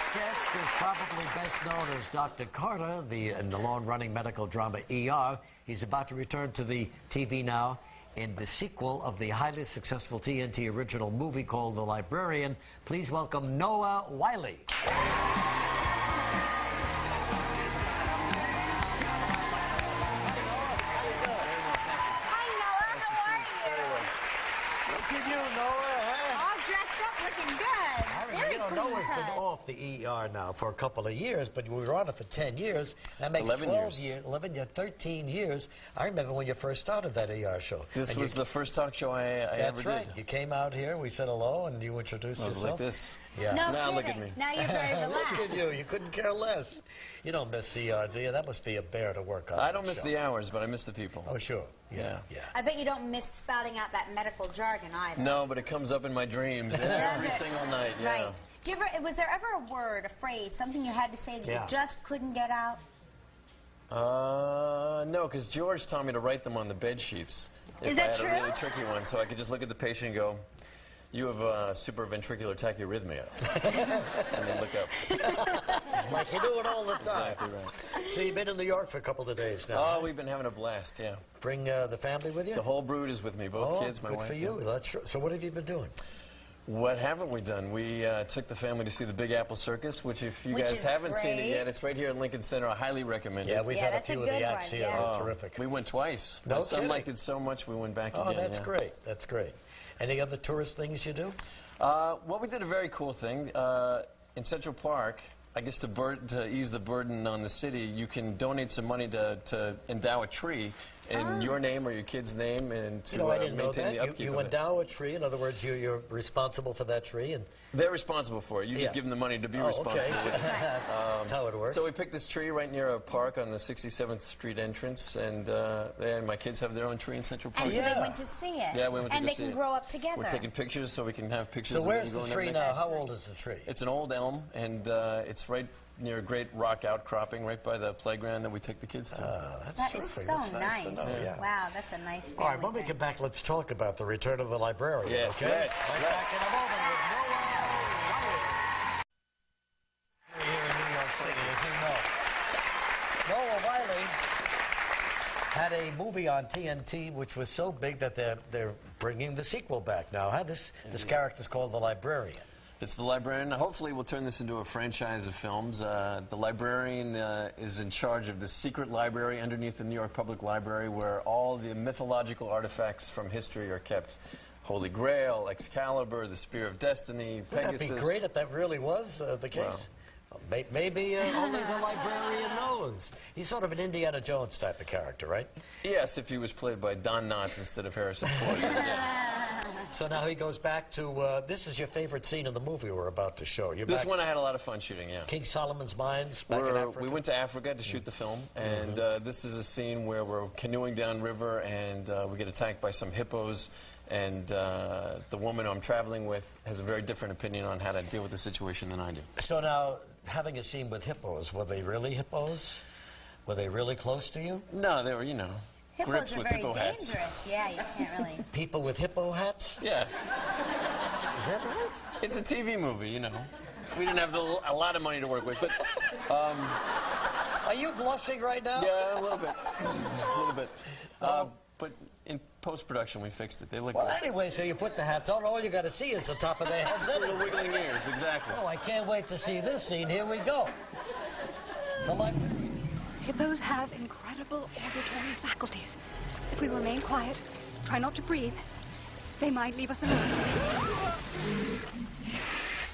next guest is probably best known as Dr. Carter, in the long-running medical drama ER. He's about to return to the TV now in the sequel of the highly successful TNT original movie called The Librarian. Please welcome Noah Wyle. Noah's been off the ER now for a couple of years, but we were on it for 10 years. That makes 13 years. I remember when you first started that ER show. This was the first talk show I ever did. That's right. You came out here, we said hello, and you introduced yourself. Like this. Yeah. No, now look at me. Now you're very relaxed. Look at you. You couldn't care less. You don't miss ER, do you? That must be a bear to work on. I don't miss the hours, but I miss the people. Oh, sure. Yeah. I bet you don't miss spouting out that medical jargon either. No, but it comes up in my dreams every single night. Yeah. Right. Was there ever a word, a phrase, something you had to say that you just couldn't get out? No, because George taught me to write them on the bed sheets. Is that true? I had a really tricky one, so I could just look at the patient and go, "You have supraventricular tachyarrhythmia," and then look up. Like you do it all the time. Exactly right. So you've been in New York for a couple of days now. Oh, we've been having a blast. Yeah. Bring the family with you. The whole brood is with me. Both kids, my wife. Good for you. That's true. So what have you been doing? What haven't we done? We took the family to see the Big Apple Circus, which if you guys haven't seen it yet, it's right here at Lincoln Center. I highly recommend it. Yeah, we've had a few of the acts here. They're terrific. We went twice. My son liked it so much, we went back again. Oh, that's great. That's great. Any other tourist things you do? Well, we did a very cool thing. In Central Park, I guess to ease the burden on the city, you can donate some money to endow a tree in your name or your kid's name, and to maintain the upkeep You endow a tree. In other words, you're responsible for that tree, and they're responsible for it. You just give them the money to be responsible. Okay. That's how it works. So we picked this tree right near a park on the 67th Street entrance, and my kids have their own tree in Central Park. And so they went to see it. Yeah, we went to see it. And they can grow up together. We're taking pictures so we can have pictures. So where's the tree now? How old is the tree? It's an old elm, and it's right near a great rock outcropping right by the playground that we take the kids to. That is so nice. Wow, that's a nice family. All right, when we get back, let's talk about the return of the librarian. Yes, okay? let's. Back in a moment with Noah Wyle. Here in New York City, as you know. Noah Wyle had a movie on TNT which was so big that they're bringing the sequel back now. Huh? This character's called the Librarian. It's The Librarian. Hopefully we'll turn this into a franchise of films. The Librarian is in charge of the secret library underneath the New York Public Library where all the mythological artifacts from history are kept. Holy Grail, Excalibur, the Spear of Destiny, Pegasus. Wouldn't that be great if that really was the case? Well, maybe only the librarian knows. He's sort of an Indiana Jones type of character, right? Yes, if he was played by Don Knotts instead of Harrison Ford. So now he goes back to, this is your favorite scene in the movie we're about to show. This one I had a lot of fun shooting, yeah. King Solomon's Mines back in Africa? We went to Africa to shoot the film, and this is a scene where we're canoeing downriver, and we get attacked by some hippos, and the woman I'm traveling with has a very different opinion on how to deal with the situation than I do. So now, having a scene with hippos, were they really hippos? Were they really close to you? No, they were, Hippos grips are with very hippo dangerous. hats. Yeah, you can't really. People with hippo hats? Yeah. Is that right? It's a TV movie, We didn't have a lot of money to work with, but... Are you blushing right now? Yeah, a little bit. A little bit. But in post-production, we fixed it. They look good. Anyway, so you put the hats on. All you got to see is the top of their heads. Little wiggling ears, exactly. Oh, I can't wait to see this scene. Here we go. Hippos have incredible auditory faculties. If we remain quiet, try not to breathe, they might leave us alone.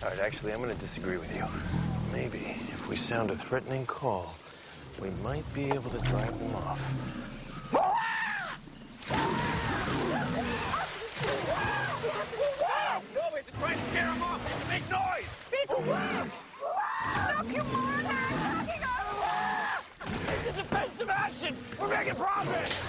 All right, actually, I'm going to disagree with you. Maybe if we sound a threatening call, we might be able to drive them off. No, we have to try and scare them off. Make noise. People, look, you moron! Knocking on. It's a defensive action. We're making progress.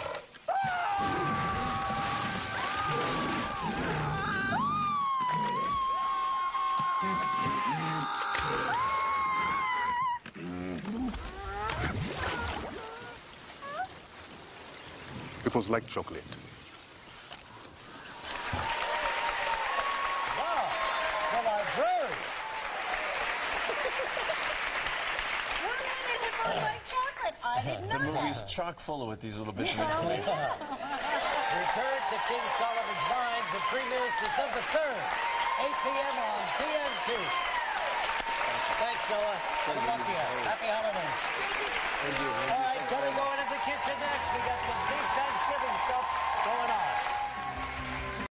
Hippos like chocolate. Wow, the librarian. didn't The know movie's that. chock full with these little bits of Yeah. information. Return to King Solomon's Mines. It premieres December 3rd, 8 p.m. on TNT. Thanks, Noah. Good luck to you. Happy holidays. Thank you.